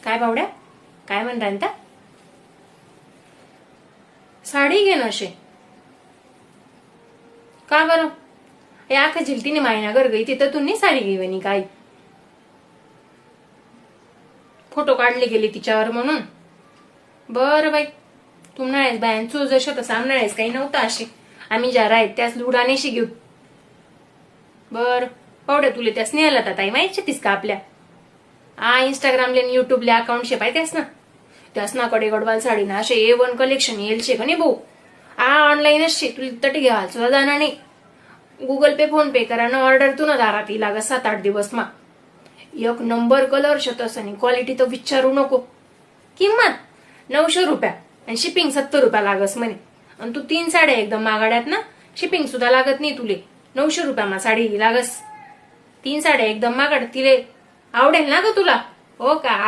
काय बावड्या, काय म्हणता? साडी घे ना असे. का बरं? हे आखा झिलतीने मायनागर गई तिथं तुम्ही साडी घेवनी काय? फोटो काढले गेले तिच्यावर म्हणून. बरं बाई, तुम्हाला बायांचो जसं तसं आमनाळेस काही नव्हतं असे. आम्ही ज्या राहत त्याच लुडानेशी घेऊ. बर पावड्या तुले त्या स्नेहाला ताई माहिती तीस का आपल्या इंस्टाग्रामले युट्यूबले अकाउंट शे पाहिजेस ना. त्यास ना कडे गडवाल साडी ना असे A1 कलेक्शन येईल शे का नाही भाऊ. ऑनलाईनच शे तुला तटी घ्याल सुद्धा जाणार नाही. गुगल पे फोन पे करा ना ऑर्डर तू ना दारात लागत 7-8 दिवस मा. एक नंबर कलर शतस आणि क्वालिटी तर विचारू नको. किंमत 900 रुपया आणि शिपिंग 70 रुपया लागस म्हणे. आणि तू 3 साड्या एकदम मागाड्यात ना शिपिंग सुद्धा लागत नाही तुले. 900 रुपया साडी लागस. 3 साड्या एकदम मागाड तिले आवडेल ना ग तुला. हो का?